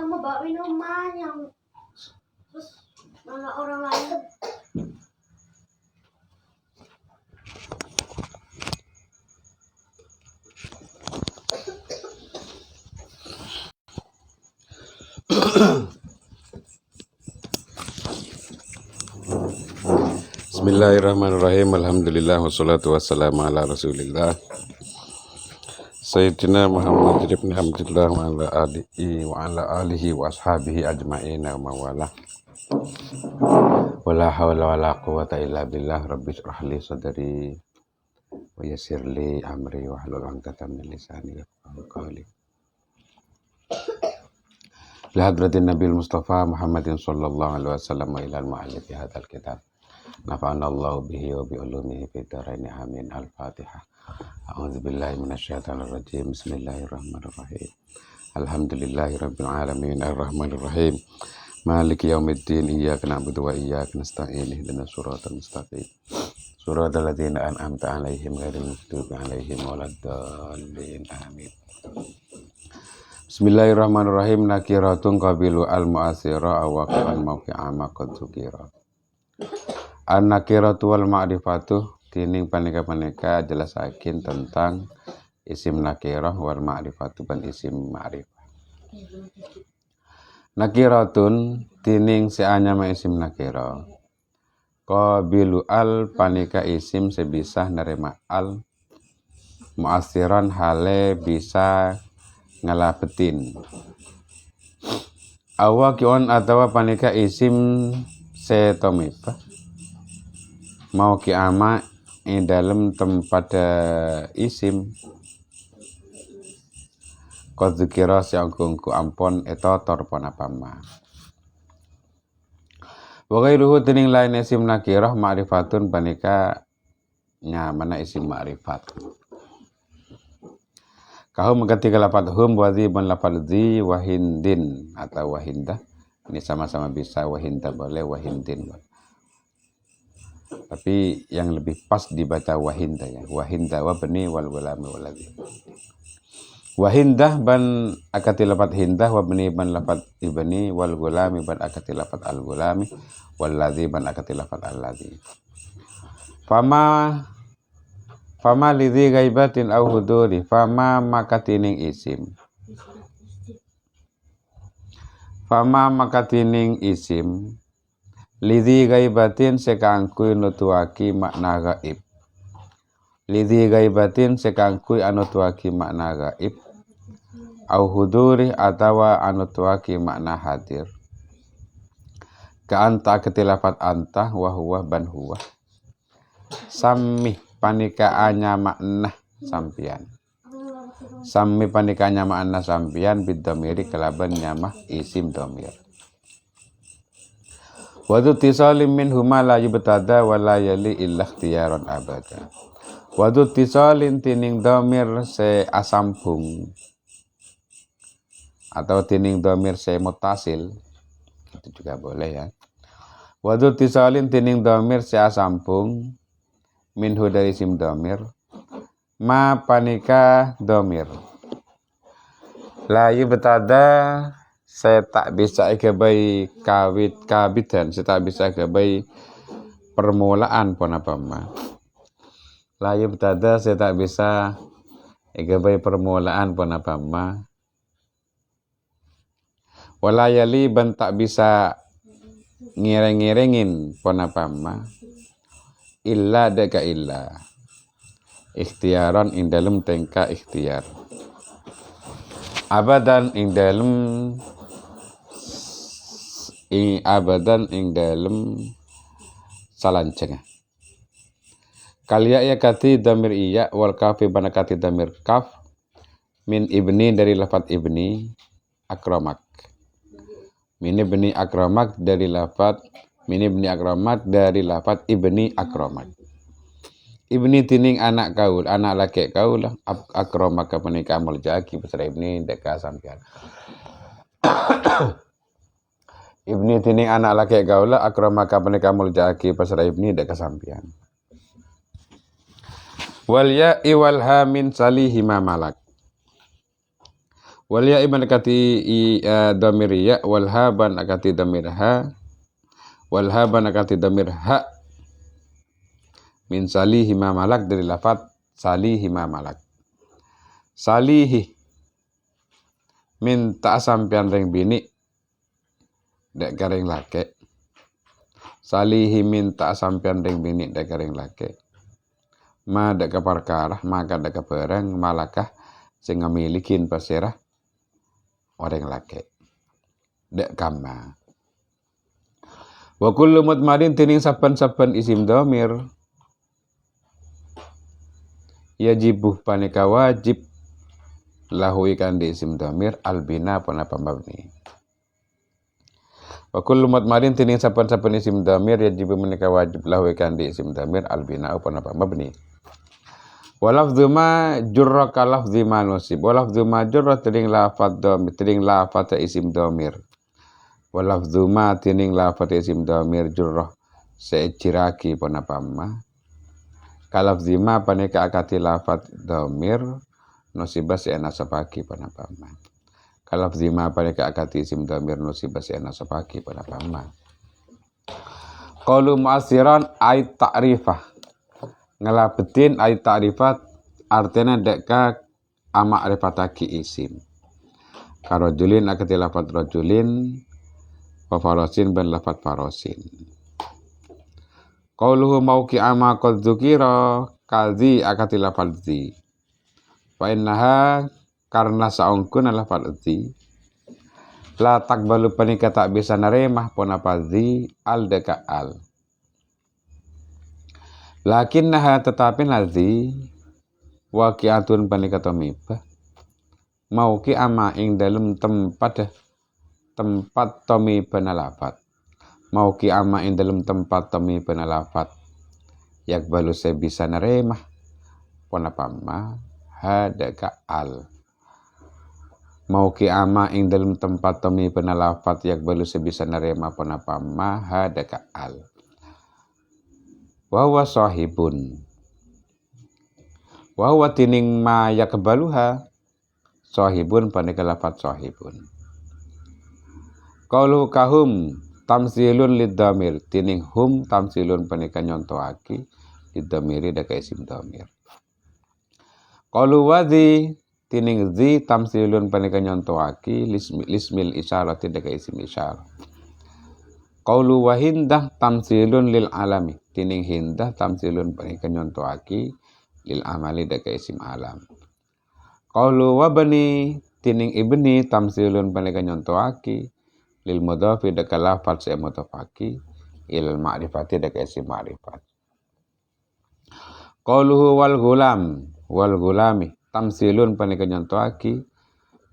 Bawa minuman yang terus mana orang lain. Bismillahirrahmanirrahim. Alhamdulillah wassalatu wassalamu ala Rasulillah Sayyidina Muhammad ibn Abdullah wa ala alihi wa ashabihi ajma'in wa mawala. Wala hawla wala quwwata illa billah. Rabbi shrah li sadri wa yassir li amri wa hlul 'uqdatam min lisani yafqahu qawli. Li hadratin Nabil Mustafa Muhammadin sallallahu alaihi wasallam wa ila al-mu'allif hadzal kitab. Nafa'ana Allah bihi wa bi ulumihi fi dharain amin. Al-Fatihah. A'udzubillahi minasyaitonir rajim. Bismillahirrahmanirrahim. Alhamdulillahirabbil alamin arrahmanir rahim. Maliki yaumiddin. Iyyaka na'budu wa iyyaka nasta'in. Ihdinas siratal mustaqim. Siratal ladzina an'amta 'alaihim ghairil maghdubi 'alaihim waladdallin. Amin. Bismillahirrahmanirrahim. Nakiratun qabilu al-mu'asira awaqan mawqi'a ma qad dzukira. An-nakiratu wal ma'rifatu tining paneka-paneka jelasakin tentang isim nakirah wal ma'rifatu ban isim ma'rifah. Nakiratun tining seanyama isim nakirah. Qabilu al paneka isim sebisa nerima al mu'asiran hale bisa ngalapetin. Awakion atau paneka isim setomipa mau kiama dalam tempat isim qad dzikira siangkungku ampon eta torpon apama wa ghairuhu tining lain isim nakirah ma'rifatun panika nyamana isim ma'rifat kahum ketika lafaz hum wadhiban lafaz dzi wa hindin atau wahindah ini sama-sama bisa wahindah boleh wahindin boleh. Tapi yang lebih pas dibaca wahinda ya. Wahinda wa bani wal gulami waladhi. Wahindah ban akati lafat hindah wa bani ban lafat ibni wal gulami ban akati lafat al gulami waladhi ban akati lafat al ladhi. Fama lidhi gaibatin au huduri. Fama makatining isim. Fama makatining isim. Lidhi gaibatin sekangkui nutuaki makna gaib. Lidhi gaibatin sekangkui anutuaki makna gaib. Au huduri atawa anutuaki makna hadir. Ka anta ketilafat anta wa huwa ban huwa. Sammi panikaannya makna sampian. Sammi panikaannya makna sampian biddomiri kelaban nyamah isim domir. Wadu tisalim min huma la yubtada wa la yali illa ikhtiyaran abada. Wadu tisalin tining domir se asambung atau tining domir se mutasil itu juga boleh ya. Wadu tisalin tining domir se asambung minhu dari isim domir ma panika domir la yubtada saya tak bisa kebai kabitan, saya tak bisa kebai permulaan pun apa ma. Layu bertada saya tak bisa kebai permulaan pun apa ma. Walayali ban tak bisa ngireng-ngirengin pun apa ma. Illa deka illa. Ikhtiaran ing dalem tengka ikhtiar. Abadan ing dalem abadan ing dalem salanceng. Kalia ya kati damir iya wal kafi banakati damir kaf min ibni dari lafat ibni akramak. Min ibni akramak dari lafat ibni akramak. Ibni tining anak kaul, anak laki kaul akramak panika amal jaki besar ibni deka sampian. Ibni tining anak laki gaula akramaka panika muljaki pasra ibni dek kesampian. Wal ya iwal ha min salihima malak. wal ya iban akati dhamir ya wal haban akati dhamir ha wal haban akati dhamir ha min salihi ma malak dari lafat salihi ma malak. Salihi min tak sampean ring bini dek garing lake. Salihi min tak sampean ring bini dek garing lake. Ma dek perkara maka dek barang malakah sing ngamilikin pasirah orang lake. Dek kama. Wa kullu mutmarin tining sapan-sapan isim dhamir yajibuh panika wajib lahu ikan di isim dhamir albina panapa mabni. Wa kullu mutmarin tining sapan-sapan isim dhamir yajibuh panika wajib lahu ikan di isim dhamir albina panapa mabni. Wa lafdhu ma jurra ka lafdhi ma nusib. Wa lafdhu ma jurra tining lafadz dhamir tining lafadz isim dhamir. Wa lafdhu ma tining lafadz isim dhamir jurra se'jiraki panapa ma. Kalaf zima paneka akati lafat dhamir nusibah se'ena sapaki panapama. Kalaf zima paneka akati isim dhamir nusibah se'ena sapaki panapama. Qalu mu'asiran ay ta'rifah. Ngelabetin ay ta'rifat artinya deka ama rifataki isim. Karojulin akati lafat rojulin wa farosin ben lafat farosin. Qauluhu mauki ama qad dzukira kadzi akati lafal dzi. Fa innaha karena saungkun lafal dzi la takbalu panika tak bisa naremah ponapa dzi al deka al. Lakinnaha tetapi ladzi waqi'atun panika tomibah mauki ama ing dalem tempat tomibah lafat. Mauki ama ing dalam tempat temi penalafat yak balu saya bisa neremah ponapama hadaka al. Mauki ama ing dalam tempat temi penalafat yak balu saya bisa neremah ponapama hadaka al. Wawa sahibun wawa tining ma yak baluha sahibun panika lafat sahibun. Qaulu kahum tamsilun lidhamir tining hum tamsilun panika nyontoaki lidhamiri daka isim dhamir. Qalu wadhi tining zi tamsilun panika nyontoaki lismil isyarati daka isim isyarah. Qalu wahindah tamsilun lil alami tining hindah tamsilun panika nyontoaki lil amali daka isim alam. Qalu wabani tining ibni tamsilun panika nyontoaki lil mudhafi daka lafat se mudhafaki il ma'rifati daka isim ma'rifat. Qauluhu wal gulami tamsilun panika nyontoaki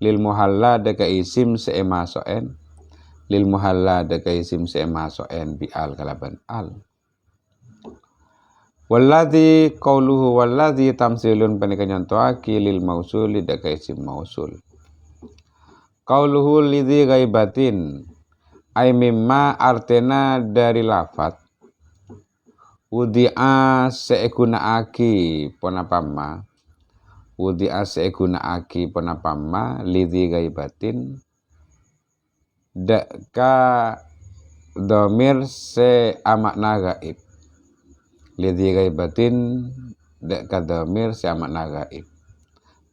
lil muhalla daka isim se masoen lil muhalla daka isim se masoen bi al kalaban al. Walladzi qauluhu walladzi tamsilun panika nyontoaki lil mausuli daka isim mausul. Qauluhu lidzi ghaibatin ay mimma artena dari lafat wudi'a se'gunaaki ponapama wudi'a se'gunaaki ponapama lidzi ghaibatin daka dhamir se amakna gaib. Lidzi ghaibatin daka dhamir se amakna gaib.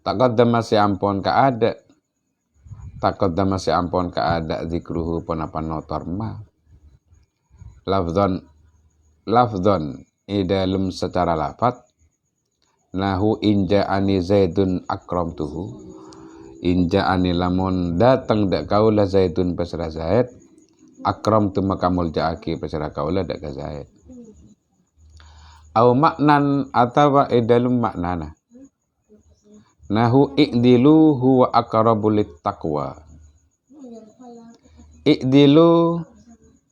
Taqaddama se ampon ka ada taqaddama se ampon ka ada zikruhu ponapa notor ma lafdhon idalum secara lafat nahu inja ani zaidun akramtuhu inja ani lamun datang dak kaula zaidun pasra zaid akramtu maka muljaaki pasra kaula dak zaid au maknan atawa idalum maknana nahu i'dilu huwa aqrabu littaqwa. I'dilu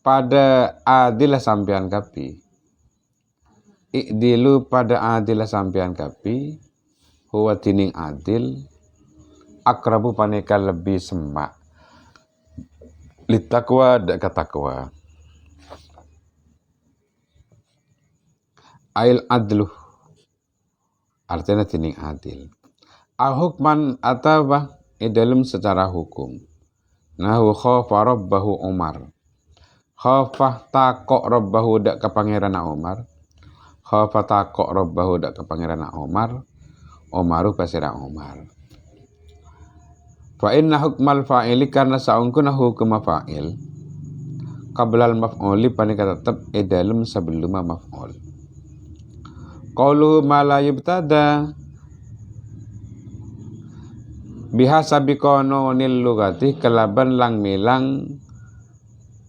pada adilah sampean kapi. I'dilu pada adilah sampean kapi huwa tining adil aqrabu paneka lebih semak littaqwa dak takwa. Ail adlu artinya tining adil. Hukman atawa dalam secara hukum. Nahu khafa rabbahu Umar. Khafa takok rabbahu dak ke pangeran Umar. Khafa takok rabbahu dak ke pangeran Umar. Umaru pasira Umar. Fa inna hukmal fa'ili karena saungkuna hukum fa'il qablal maf'uli panika tetep dalam sebelum maf'ul. Qauluhu ma la yubtada bihasabi qanunil lugati kelaban lang milang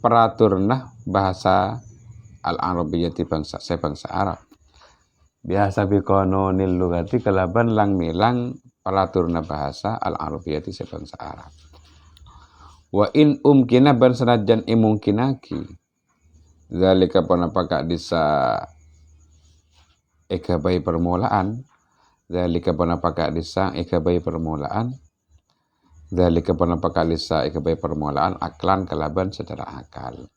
peraturna bahasa al-arabiyyati bangsa Arab. Bihasabi qanunil lugati kelaban lang milang peraturna bahasa al-arabiyyati bangsa Arab. Wa in umkina ban sanajan imungkinaki zalika panapaka disa ekabai permulaan zalika panapaka disa ekabai permulaan zalika panapaka disa ekabai permulaan aklan kelaban secara akal.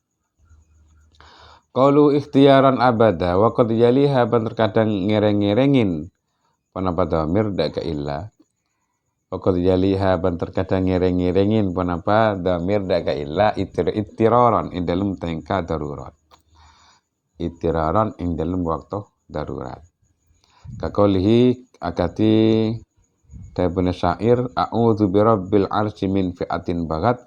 Qalu ikhtiyaran abada wa qad yaliha ban terkadang ngereng-ngerengin panapa dhamir dak ka illa wa qad yaliha ban terkadang ngereng-ngerengin panapa dhamir dak ka illa ittiraran ing dalem tengka darurat. Ittiraran ing dalem waktu darurat. Kakolihi akati tabun syair a'udzu birabbil arsy min fi'atin bagat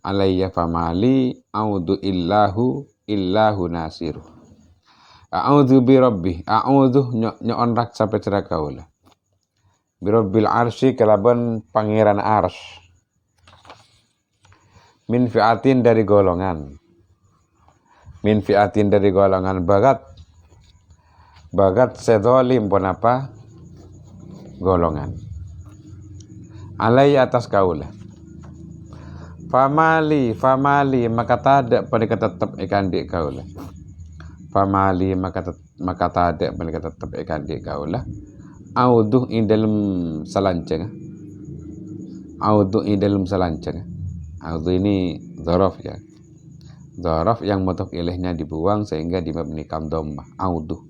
alayya famali a'udzu illahu nasiru. A'udzu birabbi a'udzu nyon raksa petra kaula. Birabbil arsy kelaban pangeran ars. Min fi'atin dari golongan. Min fi'atin dari golongan bagat. Bagat sedolim pun apa? Golongan. Alai atas kaula. Famali maka tada pada tetap ikan di kaula. Famali maka tada pada tetap ikan di kaula. Auduh ing dalam salanceng. Auduh ing dalam salanceng. Auduh ini dzaraf ya. Dzaraf yang mudhof ilaihnya dibuang sehingga dimabnikan dhammah. Auduh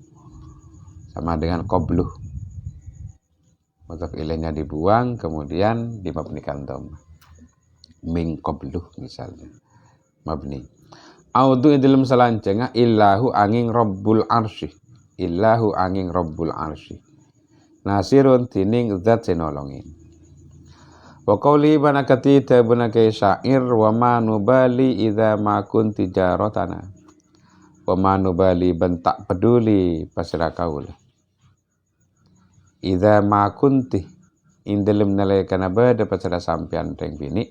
sama dengan qabluh. Mudhof ilaihnya dibuang kemudian dimabnikan dhammah. Min qabluh misalnya mabni. Audu dalam salancenga illahu angin rabbul arsy. Illahu angin rabbul arsy. Nasirun tining zat senolongin. Wa qawli banakati tabunake syair wa ma nubali idza ma kunti jaratana. Wa ma nubali bentak peduli pasira kaula. Idza ma kunti ing dalem nalekana bada pasira sampean reng bini.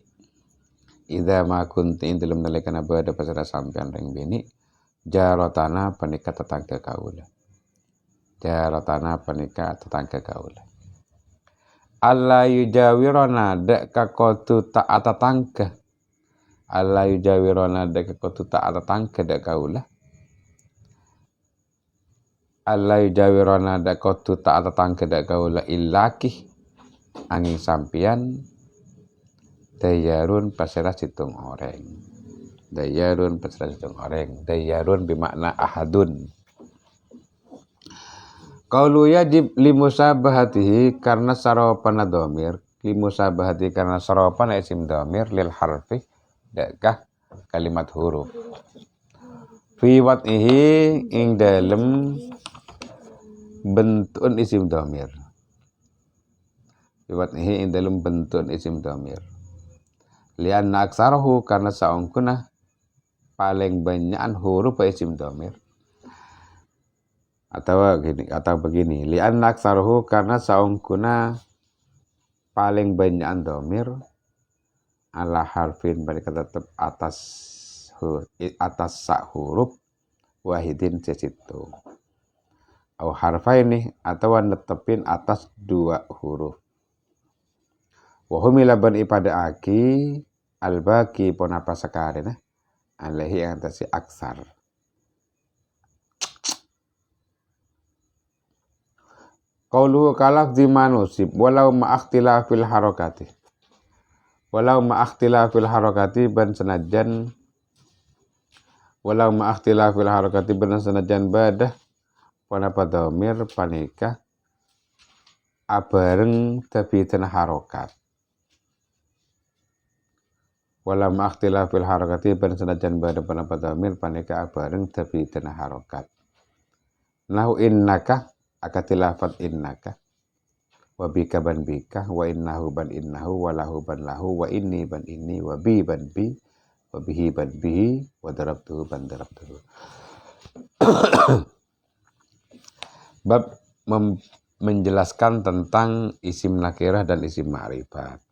Idza ma kunti ing dalem nalekana bada pasira sampean reng bini jaratana panika tetangga kaula. Jaratana panika tetangga kaula. Allah yujawirona dak kakotu tak atatangka. Allah yujawirona dak kakotu tak atatangka dak kaula. Allah yujawirona dak kakotu tak atatangka dak kaula illaki angin sampian dayarun pasira situng oreng. Dayarun pasira situng oreng. Dayarun bermakna ahadun. Qaulu yajib limusabahatihi karena sarapan dhamir, limusabahati karena sarapan isim dhamir lil harfi dakah kalimat huruf. Fi wat'ihi ing dalem bentukun isim dhamir. Fi wat'ihi ing dalem bentukun isim dhamir. Lianna aksarahu karena saungkuna paling banyakan huruf isim dhamir. Atau begini li'anna aktsaruhu karena saungkuna paling banyak dhamir ala harfin mereka tetap atas sak huruf wahidin sesitu au harfaini atau netepin atas dua huruf wa humila ban ipada aki albaki pon apa sakarena alaihi yang tasi aksar. Qauluhu kalaf di manusib walau ma'akhtilafil harakati. Walau ma'akhtilafil harakati ban senajan walau ma'akhtilafil harakati ban senajan badah panapa dhamir panika abareng tabitan harokat. wala ma'akhtilafil harakati ban senajan bareng pendapat damir paneka bareng tapi tanah harokat. Nahu innaka akatilafat innaka wa bika ban bika wa innahu ban innahu wa lahu ban lahu wa inni ban inni wa bi ban bi wa bihi ban bihi wa darabtuhu ban darabtuhu. Bab menjelaskan tentang isim nakirah dan isim ma'rifat.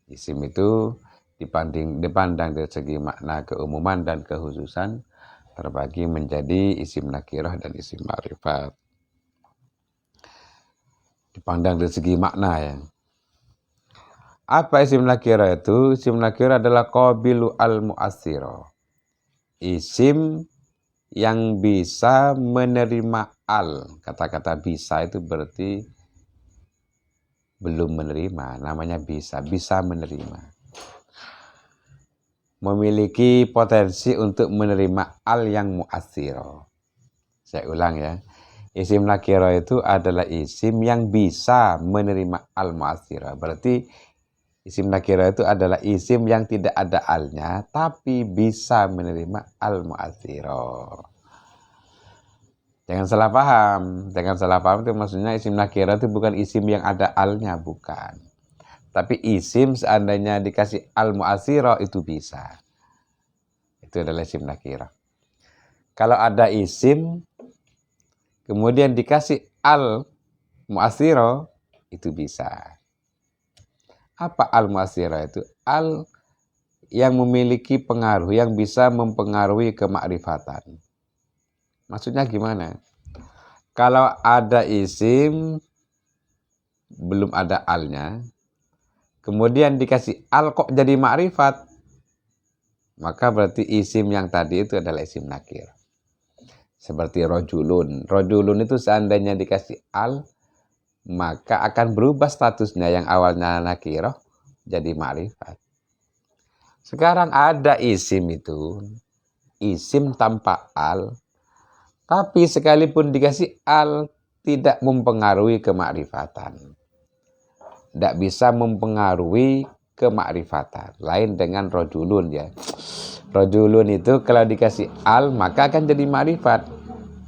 Isim itu dipandang dari segi makna keumuman dan kekhususan terbagi menjadi isim nakirah dan isim ma'rifat. Dipandang dari segi makna ya. Apa isim nakirah itu? Isim nakirah adalah qabilu al-mu'assiro. Isim yang bisa menerima al. Kata-kata bisa itu berarti belum menerima. Namanya bisa menerima. Memiliki potensi untuk menerima al yang mu'assiro. Saya ulang ya. Isim nakiro itu adalah isim yang bisa menerima al-mu'assiro. Berarti isim nakiro itu adalah isim yang tidak ada alnya, tapi bisa menerima al-mu'assiro. Jangan salah paham. Jangan salah paham itu maksudnya isim nakiro itu bukan isim yang ada alnya, bukan. Tapi isim seandainya dikasih al-mu'assiro itu bisa. Itu adalah isim nakiro. Kalau ada isim kemudian dikasih al-mu'assiro, itu bisa. Apa al-mu'assiro itu? Al yang memiliki pengaruh, yang bisa mempengaruhi kemakrifatan. Maksudnya gimana? Kalau ada isim, belum ada alnya, kemudian dikasih al kok jadi makrifat, maka berarti isim yang tadi itu adalah isim nakir. Seperti rojulun. Rojulun itu seandainya dikasih al, maka akan berubah statusnya yang awalnya nakiroh jadi ma'rifat. Sekarang ada isim itu, isim tanpa al, tapi sekalipun dikasih al, tidak mempengaruhi kemakrifatan. Tidak bisa mempengaruhi kemakrifatan. Lain dengan rojulun ya. Rojulun itu kalau dikasih al maka akan jadi makrifat.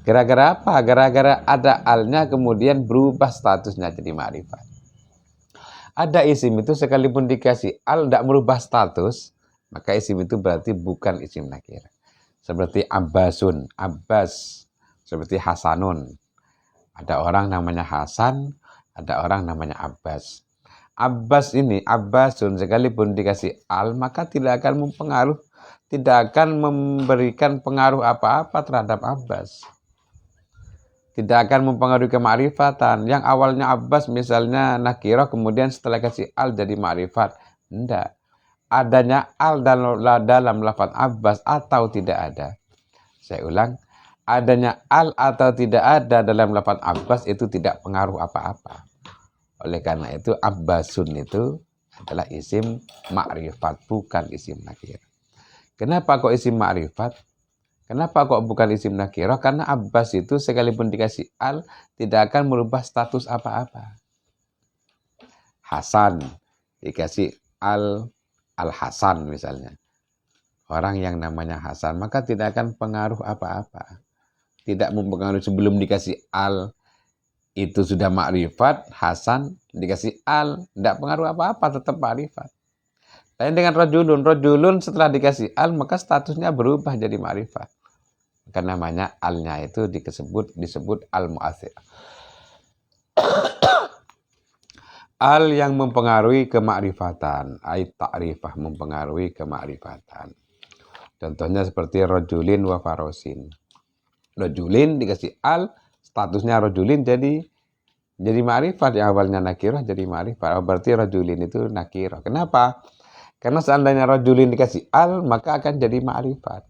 Gara-gara apa? Gara-gara ada alnya kemudian berubah statusnya jadi makrifat. Ada isim itu sekalipun dikasih al tidak merubah status, maka isim itu berarti bukan isim nakir. Seperti Abbasun, Abbas. Seperti Hasanun. Ada orang namanya Hasan, ada orang namanya Abbas. Abbas ini, Abbasun sekalipun dikasih al maka tidak akan mempengaruhi, tidak akan memberikan pengaruh apa-apa terhadap Abbas. Tidak akan mempengaruhi kemakrifatan. Yang awalnya Abbas misalnya nakirah, kemudian setelah kasih al jadi makrifat. Tidak. Adanya al dalam lafaz Abbas atau tidak ada. Saya ulang. Adanya al atau tidak ada dalam lafaz Abbas itu tidak pengaruh apa-apa. Oleh karena itu Abbasun itu adalah isim makrifat, bukan isim nakir. Kenapa kok isim ma'rifat? Kenapa kok bukan isim nakirah? Karena Abbas itu sekalipun dikasih al, tidak akan merubah status apa-apa. Hasan, dikasih al-Hasan misalnya. Orang yang namanya Hasan, maka tidak akan pengaruh apa-apa. Tidak mempengaruhi sebelum dikasih al, itu sudah makrifat, Hasan, dikasih al, tidak pengaruh apa-apa, tetap makrifat. Lain dengan rojulun. Rojulun setelah dikasih al, maka statusnya berubah jadi makrifat. Maka namanya alnya itu disebut al-mu'assir. Al yang mempengaruhi kemakrifatan. Ait ta'rifah, mempengaruhi kemakrifatan. Contohnya seperti rojulin wa farosin. Rojulin dikasih al, statusnya rojulin jadi makrifat. Yang awalnya nakirah jadi makrifat. Berarti rojulin itu nakirah. Kenapa? Karena seandainya rojulin dikasih al, maka akan jadi ma'rifat.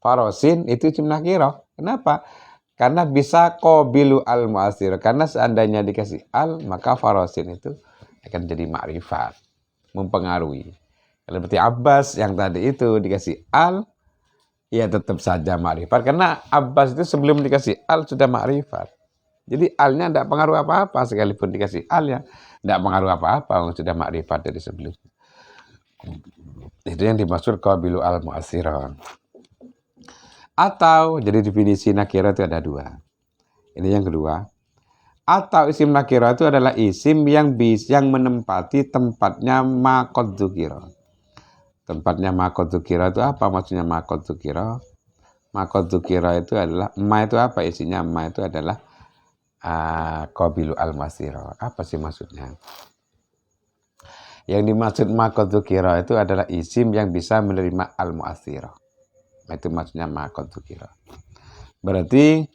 Farosin itu isim nakirah. Kenapa? Karena bisa qabilu al-mu'assir. Karena seandainya dikasih al, maka farosin itu akan jadi ma'rifat. Mempengaruhi. Kalau seperti Abbas yang tadi itu dikasih al, ya tetap saja ma'rifat. Karena Abbas itu sebelum dikasih al sudah ma'rifat. Jadi alnya tidak pengaruh apa-apa. Sekalipun dikasih al ya tidak pengaruh apa-apa. Sudah ma'rifat dari sebelumnya. Itu yang dimaksud qabilu al-mu'assirah. Atau, jadi definisi nakirah itu ada dua. Ini yang kedua. Atau isim nakirah itu adalah isim yang menempati tempatnya ma qad dzukira. Tempatnya ma qad dzukira itu apa maksudnya ma qad dzukira? Ma qad dzukira itu adalah, ma itu apa isinya? Ma itu adalah qabilu al-mu'assirah. Apa sih maksudnya? Yang dimaksud ma qad dzukira itu adalah isim yang bisa menerima al-mu'assirah. Itu maksudnya ma qad dzukira. Berarti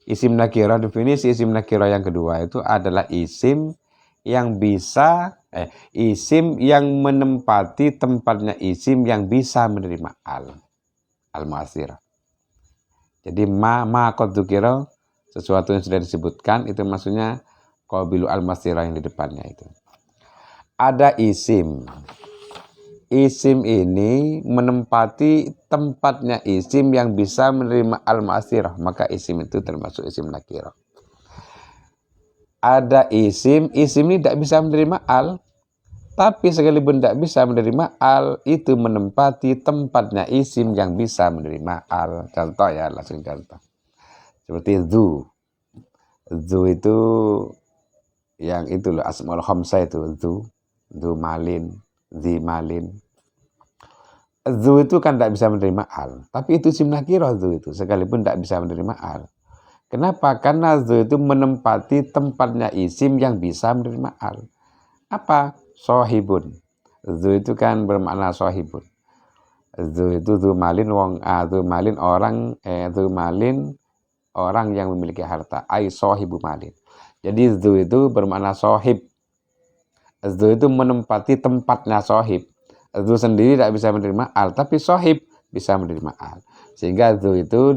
isim nakirah, definisi isim nakirah yang kedua itu adalah isim yang bisa isim yang menempati tempatnya isim yang bisa menerima al-mu'assirah. Jadi ma qad dzukira, sesuatu yang sudah disebutkan itu maksudnya qabilu al-mu'assirah yang di depannya itu. Ada isim. Isim ini menempati tempatnya isim yang bisa menerima al-mu'assirah, maka isim itu termasuk isim nakirah. Ada isim ini tidak bisa menerima al, tapi sekalipun tidak bisa menerima al, itu menempati tempatnya isim yang bisa menerima al. Contoh ya, langsung contoh. Seperti dzu. Dzu itu yang itu loh, asmaul khamsah itu dzu malin, zi malin. Dzu itu kan tidak bisa menerima al, tapi itu isim nakirah dzu itu, sekalipun tidak bisa menerima al. Kenapa? Karena dzu itu menempati tempatnya isim yang bisa menerima al. Apa? Sohibun. Dzu itu kan bermakna sohibun. Dzu itu dzu malin orang yang memiliki harta. Ai sohibu malin. Jadi dzu itu bermakna sohib. Dzu itu menempati tempatnya sohib. Dzu sendiri tidak bisa menerima al, tapi sohib bisa menerima al. Sehingga dzu itu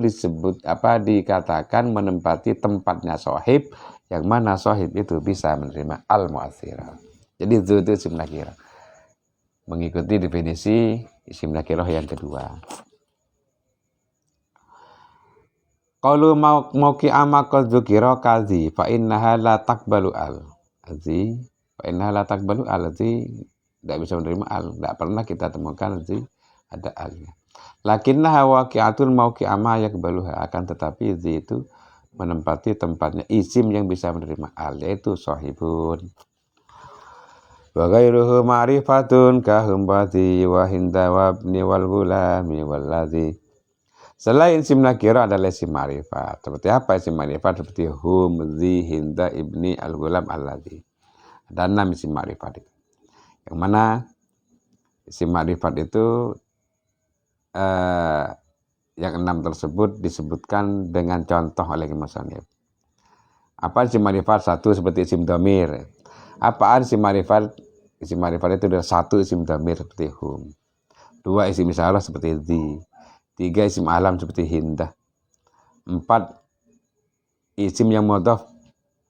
dikatakan menempati tempatnya sohib, yang mana sohib itu bisa menerima al-mu'assirah. Jadi dzu itu isim nakirah. Mengikuti definisi isim nakirah yang kedua. Qalu mauqi'ama qad dzukira kazi fa innaha la taqbalu al. Azi fa innaha la taqbalu al, tidak bisa menerima al. Tidak pernah kita temukan ada alnya. Lakinnaha waqi'atun mauqi'ama yaqbaluha, akan tetapi itu menempati tempatnya isim yang bisa menerima al, yaitu sahibun. Wa ghairuhu ma'rifatun kahumbati wa hinda wabni wal gulami walladzi. Selain isim nakirah adalah isim ma'rifat. Seperti apa isim ma'rifat? Seperti hum, zi, hinda, ibni, al-gulam, alladzi. Ada 6 isim ma'rifat itu. Yang mana isim ma'rifat itu yang 6 tersebut disebutkan dengan contoh oleh musannif. Apa isim ma'rifat? 1 seperti isim dhamir. Apaan isim ma'rifat? Isim ma'rifat itu adalah 1 isim dhamir seperti hum. 2 isim isyarah seperti zi. 3 isim alam seperti hindah. 4 isim yang mudhaf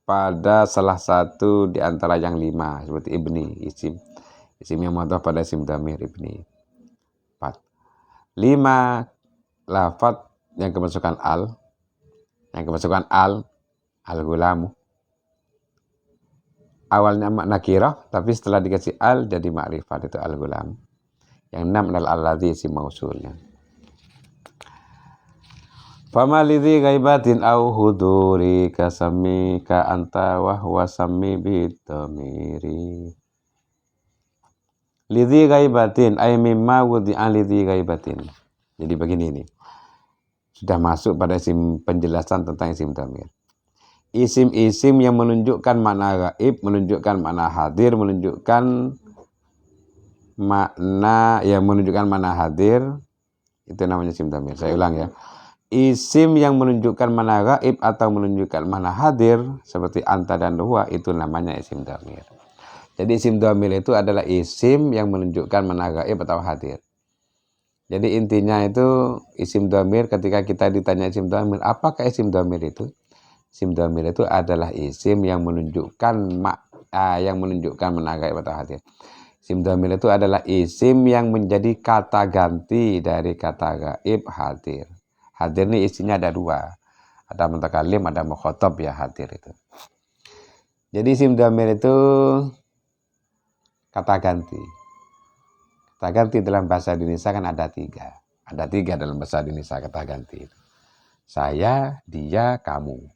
pada salah satu di antara yang 5 seperti ibni, isim yang mudhaf pada isim dhamir ibni. 4. 5 lafadz yang kemasukan al-gulamu. Awalnya nakirah, tapi setelah dikasih al jadi ma'rifat, itu al-gulam. Yang 6 adalah alladzi, isim mausulnya. Fama lidhi ghaibatin au huduri kasami ka anta wa huwa sammi bitamiri. Lidhi ghaibatin ay mimma wudi'a lidhi ghaibatin. Jadi begini ini. Sudah masuk pada isim penjelasan tentang isim dhamir. Isim-isim yang menunjukkan makna gaib, menunjukkan makna hadir, menunjukkan makna hadir, itu namanya isim dhamir. Saya ulang ya. Isim yang menunjukkan makna gaib atau menunjukkan makna hadir seperti anta dan huwa, itu namanya isim dhamir. Jadi isim dhamir itu adalah isim yang menunjukkan makna gaib atau hadir. Jadi intinya itu isim dhamir, ketika kita ditanya isim dhamir, apakah isim dhamir itu? Isim dhamir itu adalah isim yang menunjukkan makna gaib atau hadir. Isim dhamir itu adalah isim yang menjadi kata ganti dari kata gaib hadir. Hadir ini isinya ada 2. Ada mutakalim, ada mukhatab ya hadir itu. Jadi isim dhamir itu kata ganti. Kata ganti dalam bahasa Indonesia kan ada 3. Ada 3 dalam bahasa Indonesia kata ganti. Saya, dia, kamu.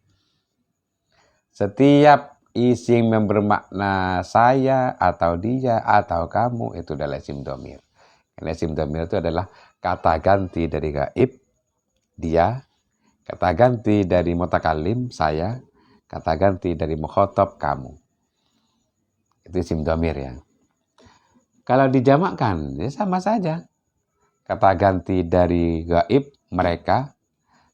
Setiap isim yang bermakna saya atau dia atau kamu itu adalah isim dhamir. Karena isim dhamir itu adalah kata ganti dari gaib, dia, kata ganti dari mutakalim, saya, kata ganti dari mukhatab, kamu. Itu isim dhamir ya. Kalau dijamakkan, ya sama saja. Kata ganti dari gaib, mereka.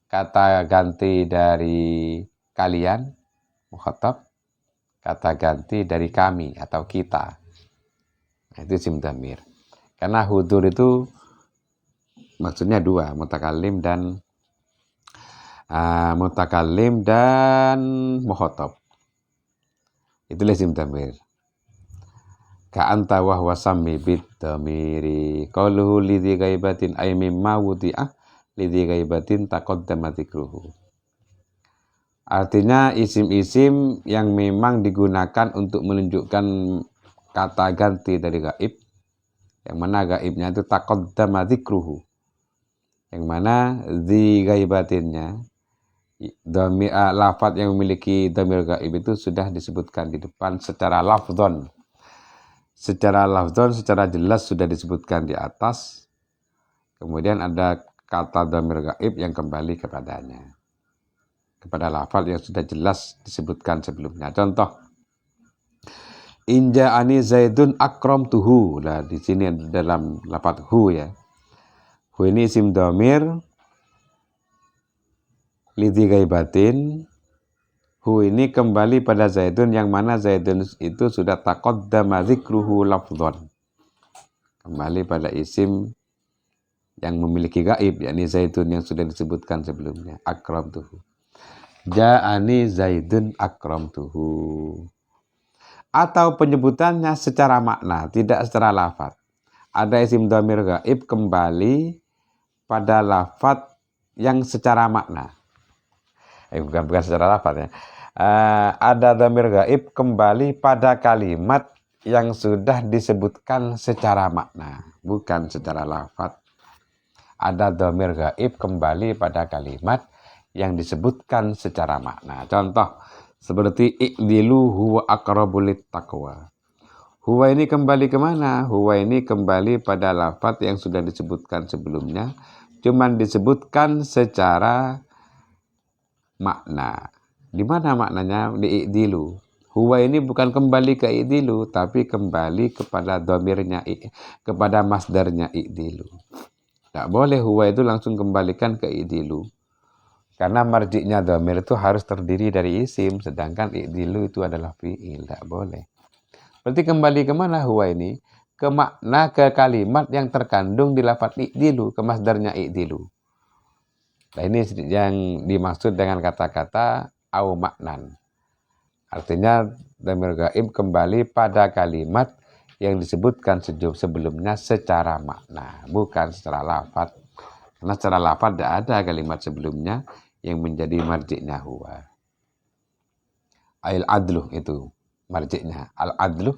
Kata ganti dari kalian, mukhatab. Kata ganti dari kami atau kita. Nah, itu isim dhamir. Karena hudur itu maksudnya 2, mutakalim dan mukhatab. Itu isim dhamir. Ka'anta wa huwa sammi bid dhamiri qaluhu lidhi ghaibatin ay mimma wudi'ah lidhi ghaibatin taqaddama dzikruhu. Artinya isim-isim yang memang digunakan untuk menunjukkan kata ganti dari gaib, yang mana gaibnya itu taqaddama dzikruhu, yang mana dzi ghaibatinnya lafaz yang memiliki dhamir gaib itu sudah disebutkan di depan secara lafdzon. Secara lafdzon, secara jelas sudah disebutkan di atas. Kemudian ada kata dhamir gaib yang kembali kepadanya. Kepada lafaz yang sudah jelas disebutkan sebelumnya. Contoh, Inja ani zaidun akram tuhu. Nah, di sini dalam lafaz hu ya. Hu ini isim dhamir lidhi ghaibatin. Hu ini kembali pada zaidun yang mana zaidun itu sudah taqaddama dzikruhu lafdhan. Kembali pada isim yang memiliki gaib, yakni zaidun yang sudah disebutkan sebelumnya. Akramtuhu. Ja'ani zaidun akramtuhu. Atau penyebutannya secara makna, tidak secara lafaz. Ada isim dhamir gaib kembali pada lafaz yang secara makna. Bukan secara lafaz ya. Ada dhamir gaib kembali pada kalimat yang sudah disebutkan secara makna, bukan secara lafaz. Ada dhamir gaib kembali pada kalimat yang disebutkan secara makna. Contoh seperti i'dilu huwa aqrabu littaqwa. Huwa ini kembali kemana? Huwa ini kembali pada lafaz yang sudah disebutkan sebelumnya, cuman disebutkan secara makna. Di mana maknanya? Di i'dilu. Huwa ini bukan kembali ke i'dilu, tapi kembali kepada dhamirnya, kepada masdarnya i'dilu. Tak boleh huwa itu langsung kembalikan ke i'dilu. Karena marji'nya dhamir itu harus terdiri dari isim, sedangkan i'dilu itu adalah fi'il. Tak boleh. Berarti kembali kemana huwa ini? Ke makna, ke kalimat yang terkandung di lafaz i'dilu, ke masdarnya i'dilu. Nah, ini yang dimaksud dengan kata-kata au maknan. Artinya dhamir gaib kembali pada kalimat yang disebutkan sebelumnya secara makna, bukan secara lafaz. Karena secara lafaz tidak ada kalimat sebelumnya yang menjadi marji'nya huwa. Al-adlu itu marji'nya. Al-adlu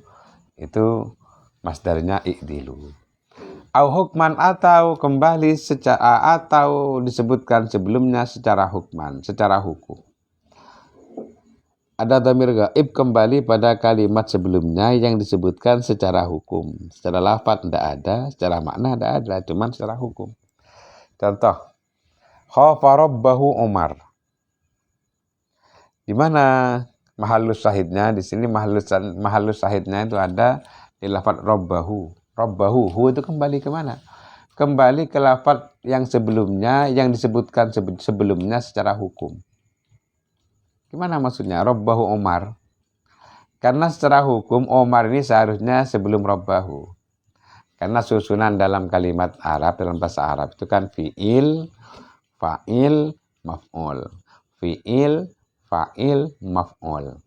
itu masdarnya i'dilu. Au hukman atau kembali secara atau disebutkan sebelumnya secara hukman, secara hukum. Ada dhamir gaib kembali pada kalimat sebelumnya yang disebutkan secara hukum. Secara lafaz tidak ada, secara makna tidak ada, cuman secara hukum. Contoh, khafa rabbahu Umar. Di mana mahallus syahidnya? Di sini mahallus syahidnya itu ada di lafaz rabbahu. Rabbahu, hu itu kembali ke mana? Kembali ke lafaz yang sebelumnya, yang disebutkan sebelumnya secara hukum. Gimana maksudnya? Rabbahu Umar. Karena secara hukum Umar ini seharusnya sebelum rabbahu. Karena susunan dalam kalimat Arab, dalam bahasa Arab itu kan fi'il, fa'il, maf'ul. Fi'il, fa'il, maf'ul.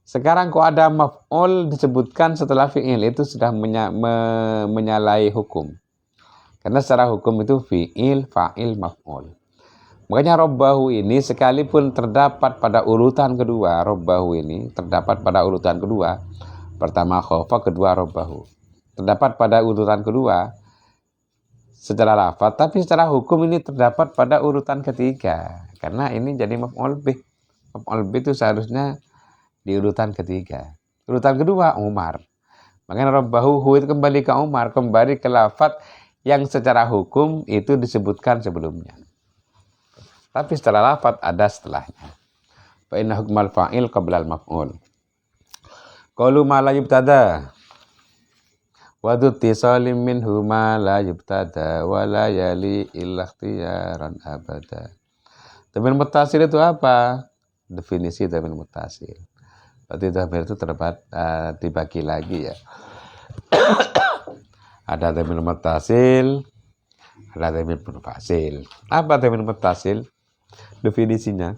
Sekarang kok ada maf'ul disebutkan setelah fi'il, itu sudah menyalahi hukum. Karena secara hukum itu fi'il, fa'il, maf'ul. Makanya robbahu ini sekalipun terdapat pada urutan kedua, robbahu ini terdapat pada urutan kedua. Pertama khofa, kedua robbahu. terdapat pada urutan kedua secara lafaz, tapi secara hukum ini terdapat pada urutan ketiga. Karena ini jadi maf'ul bih. Maf'ul bih itu seharusnya di urutan ketiga. Urutan kedua Umar. Makanya rabbahu itu kembali ke Umar, kembali ke lafaz yang secara hukum itu disebutkan sebelumnya. Tapi secara lafaz ada setelahnya. Fa inna hukmal fa'il qabla al-maf'ul. Qalu ma la yubtada. Wa dutisalim minhu ma la yubtada wa la yali illa ikhtiyaran abada. Dhamir muttasil itu apa? Definisi dhamir muttasil. Berarti dhamir itu dibagi lagi ya. Ada dhamir muttasil, ada dhamir munfasil. Apa dhamir muttasil? Definisinya.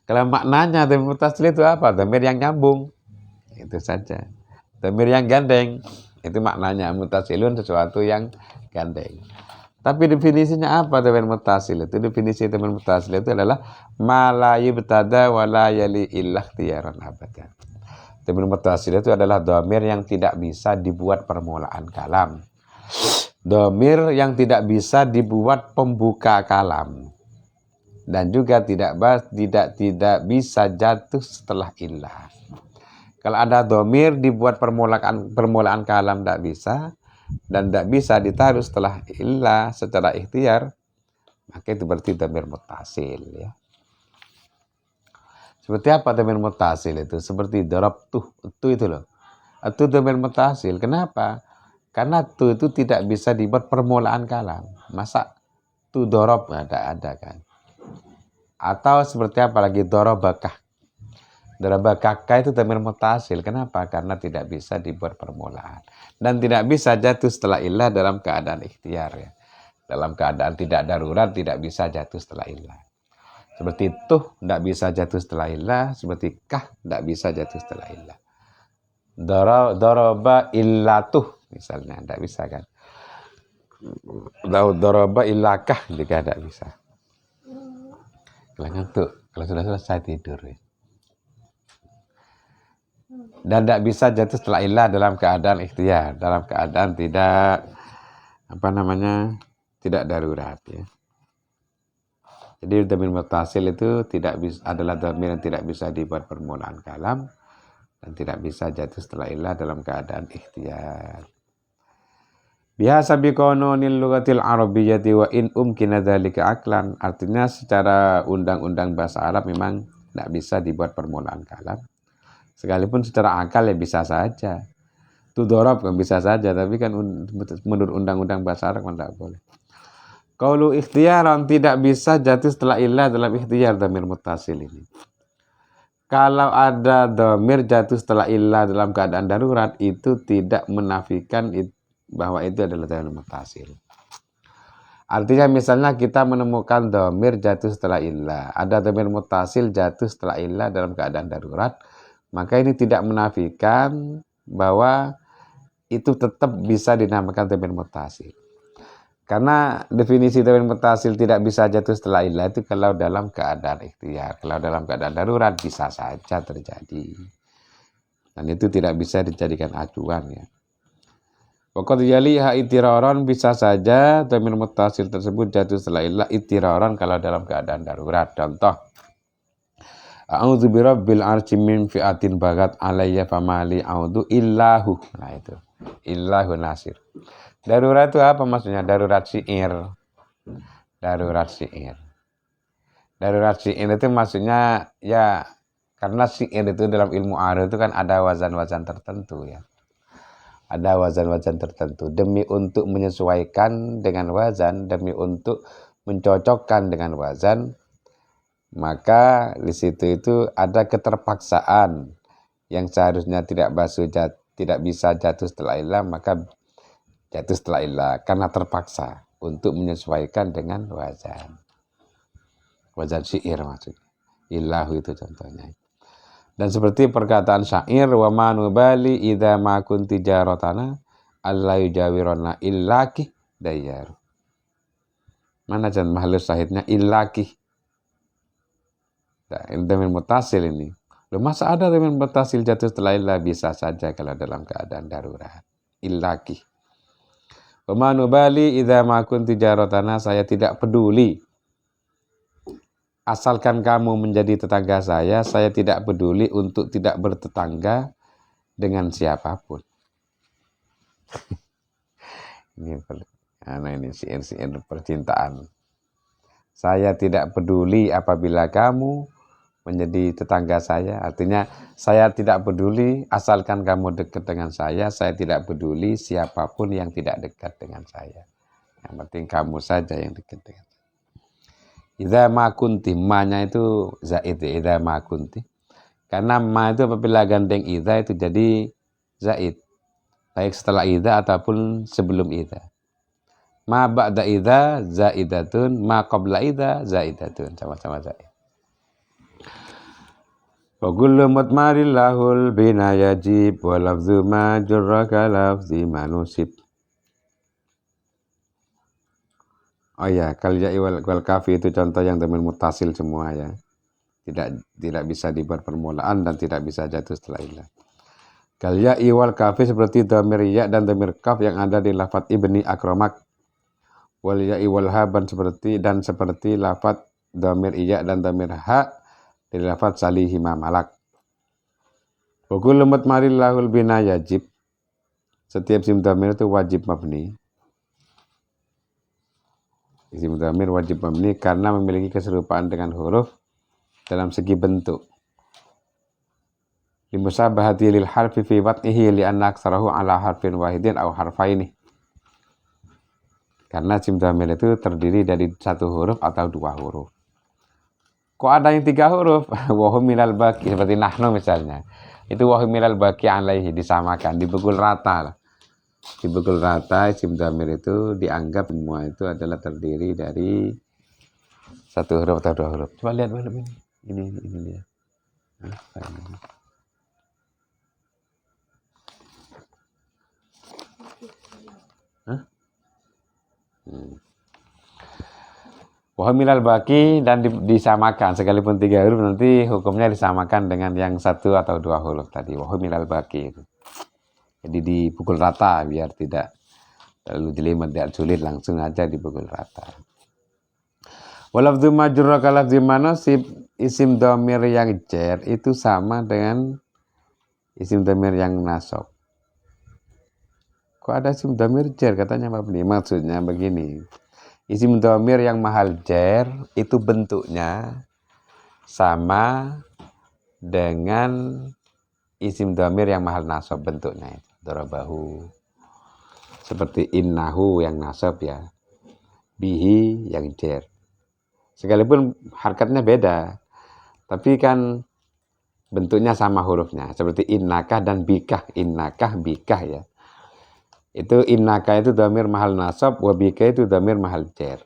Kalau maknanya dhamir muttasil itu apa? Dhamir yang nyambung. Itu saja. Dhamir yang gandeng. Itu maknanya muttasilun, sesuatu yang gandeng. Tapi definisinya apa dhamir muttasil itu? Definisi dhamir muttasil itu adalah ma la yubtada wa la yali illa ikhtiyaran abada. Dhamir muttasil itu adalah dhamir yang tidak bisa dibuat permulaan kalam. Dhamir yang tidak bisa dibuat pembuka kalam. Dan juga tidak bisa jatuh setelah illah. Kalau ada dhamir dibuat permulaan kalam tidak bisa, dan tidak bisa ditaruh setelah illah secara ikhtiar, maka itu berarti dhamir muttasil ya. Seperti apa dhamir muttasil itu? Seperti darabtuh, itu loh. Itu dhamir muttasil. Kenapa? Karena itu tidak bisa dibuat permulaan kalam. Masa tu dorob ada kan? Atau seperti apa lagi dorobakah? Dorobakah itu dhamir muttasil. Kenapa? Karena tidak bisa dibuat permulaan. Dan tidak bisa jatuh setelah illah dalam keadaan ikhtiar ya. Dalam keadaan tidak darurat tidak bisa jatuh setelah illah. Seperti tuh tidak bisa jatuh setelah illah. Seperti kah tidak bisa jatuh setelah illah. Doroba illatuh misalnya tidak bisa kan. Doroba illakah juga tidak bisa. Kalau ngantuk, kalau sudah selesai tidur ya. Dan tidak bisa jatuh setelah illah dalam keadaan ikhtiar, dalam keadaan tidak tidak darurat ya. Jadi dhamir muttasil itu adalah dhamir yang tidak bisa dibuat permulaan kalam dan tidak bisa jatuh setelah illah dalam keadaan ikhtiar. Biasa biqanunil lughatil arabiyyati wa in umkina dzalika aklan. Artinya secara undang-undang bahasa Arab memang tidak bisa dibuat permulaan kalam. Sekalipun secara akal ya bisa saja. Itu dorob kan bisa saja, tapi kan menurut undang-undang bahasa Arab kan tidak boleh. Qaulu ikhtiyaran tidak bisa jatuh setelah illah dalam ikhtiar dhamir muttasil ini. Kalau ada dhamir jatuh setelah illah dalam keadaan darurat itu tidak menafikan bahwa itu adalah dhamir muttasil. Artinya misalnya kita menemukan dhamir jatuh setelah illah, ada dhamir muttasil jatuh setelah illah dalam keadaan darurat, maka ini tidak menafikan bahwa itu tetap bisa dinamakan dhamir muttasil. Karena definisi dhamir muttasil tidak bisa jatuh setelah illah itu kalau dalam keadaan ikhtiar, kalau dalam keadaan darurat bisa saja terjadi. Dan itu tidak bisa dijadikan acuan ya. Waqad yaliha itiraran bisa saja dhamir muttasil tersebut jatuh setelah illah itiraran kalau dalam keadaan darurat. Contoh, a'udzu birabbil arsy min fi'atin bagat alayya famali a'udzu illahu. Nah itu, illahu nasir. Darurat itu apa maksudnya? Darurat syair. Darurat syair. Darurat syair itu maksudnya ya karena syair itu dalam ilmu arus itu kan ada wazan-wazan tertentu ya. Ada wazan-wazan tertentu demi untuk menyesuaikan dengan wazan, demi untuk mencocokkan dengan wazan, maka di situ itu ada keterpaksaan yang seharusnya tidak bisa jatuh setelah illah, maka jatuh setelah illah karena terpaksa untuk menyesuaikan dengan wazan. Wazan syair maksudnya. Illahu itu contohnya. Dan seperti perkataan syair wa manubali idza ma kunti jaratana alla yujawirana illaki dayyar. Mana jan mahallus syahidnya illaki. Nah, ini dhamir muttasil ini. Loh, masa ada dhamir muttasil jatuh setelah illah? Bisa saja kalau dalam keadaan darurat. illaki. Wa ma nubali idza ma kunti jaratana, saya tidak peduli asalkan kamu menjadi tetangga saya tidak peduli untuk tidak bertetangga dengan siapapun. Ini syair percintaan. Saya tidak peduli apabila kamu menjadi tetangga saya. Artinya saya tidak peduli asalkan kamu dekat dengan saya tidak peduli siapapun yang tidak dekat dengan saya. Yang penting kamu saja yang dekat dengan saya. Idza ma kunti, ma-nya itu zaid, idza ma kunti. Karena ma itu apabila gandeng idza itu jadi zaid. Baik setelah idza ataupun sebelum idza. Ma ba'da idza zaidatun, ma qabla idza zaidatun, sama-sama zaid. Wa kullu mutmaril lahul bina yajib wa lafzu ma jurraka lafzi manusib. Oh ya, kal ya'i wal kafi itu contoh yang dhamir muttasil semua ya. Tidak bisa dibuat permulaan dan tidak bisa jatuh setelah ilah. Kal ya'i wal kafi seperti dhamir ya dan dhamir kaf yang ada di lafaz ibni akramak. Wal ya'i wal haban seperti lafaz dhamir iya dan dhamir ha di lafaz salihima malak. Wa kullu mutmaril lahul bina yajib. Setiap isim dhamir itu wajib mabni. Isim dhamir wajib mabni karena memiliki keserupaan dengan huruf dalam segi bentuk. Limusabahati lil harfi fi watnihi li anna aktsarahu ala harfin wahidin aw harfaini. Karena isim dhamir itu terdiri dari satu huruf atau dua huruf. Kok ada yang tiga huruf? Wahum minal baqi, seperti nahnu misalnya. Itu wahum minal baqi alaihi, disamakan, dipukul rata. Dipukul rata, isim dhamir itu dianggap semua itu adalah terdiri dari satu huruf atau dua huruf. Coba lihat ini. Ini dia. Wahumilal baki dan disamakan sekalipun tiga huruf nanti hukumnya disamakan dengan yang satu atau dua huruf tadi. Wahumilal baki itu. Jadi dipukul rata biar tidak terlalu jelimet, tidak sulit, langsung aja dipukul rata. Walafdhu majrur kalafdhi manasib, isim dhamir yang jar itu sama dengan isim dhamir yang nasab. Kok ada isim dhamir jar katanya mabni? Maksudnya begini. Isim dhamir yang mahal jar itu bentuknya sama dengan isim dhamir yang mahal nasab bentuknya itu. Darabahu. Seperti innahu yang nasab ya. Bihi yang jar. Sekalipun harkatnya beda. Tapi kan bentuknya sama hurufnya. Seperti innakah dan bikah. Innakah bikah ya. Itu innaka itu dhamir mahal nasab, wa bika itu dhamir mahal jar.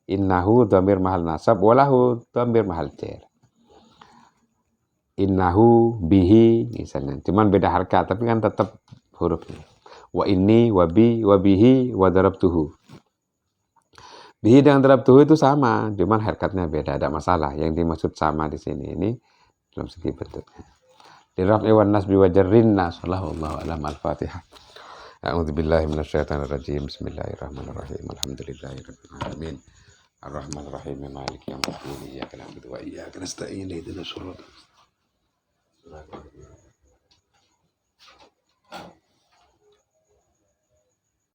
Innahu dhamir mahal nasab, walahu dhamir mahal jar. Innahu bihi misalnya, cuman beda harkat tapi kan tetap hurufnya. Wa inni wa bi wa bihi wa darabtuhu. Bihi dengan darabtuhu itu sama, cuman harkatnya beda, ada masalah. Yang dimaksud sama di sini ini dalam segi bentuknya. Di raf'i wan nasbi wa jarrin nas, wallahu a'lam. Al-Fatihah. A'udzubillahi minasyaitonirrajim. Bismillahirrahmanirrahim. Alhamdulillahirabbil alamin. Arrahmanirrahim. Maliki yaumiddin. Iyyaka na'budu wa iyyaka nasta'in. Ihdinas shiratal mustaqim.